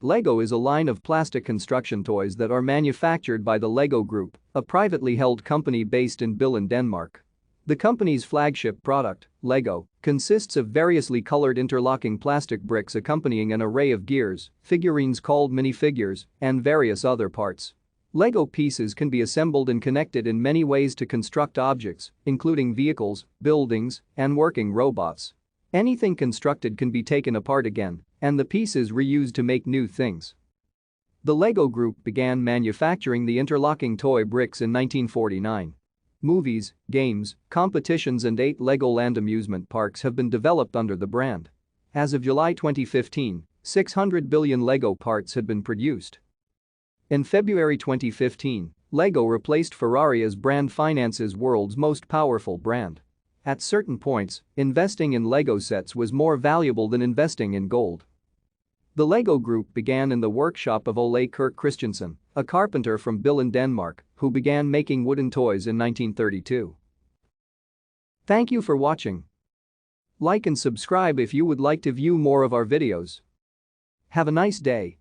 Lego is a line of plastic construction toys that are manufactured by the Lego Group, a privately held company based in Billund, Denmark. The company's flagship product, Lego, consists of variously colored interlocking plastic bricks accompanying an array of gears, figurines called minifigures, and various other parts. Lego pieces can be assembled and connected in many ways to construct objects, including vehicles, buildings, and working robots. Anything constructed can be taken apart again, and the pieces reused to make new things. The Lego Group began manufacturing the interlocking toy bricks in 1949. Movies, games, competitions and 8 Legoland amusement parks have been developed under the brand. As of July 2015, 600 billion Lego parts had been produced. In February 2015, Lego replaced Ferrari as brand finance's world's most powerful brand. At certain points, investing in Lego sets was more valuable than investing in gold. The Lego Group began in the workshop of Ole Kirk Christiansen, a carpenter from Billund, Denmark, who began making wooden toys in 1932. Thank you for watching. Like and subscribe if you would like to view more of our videos. Have a nice day.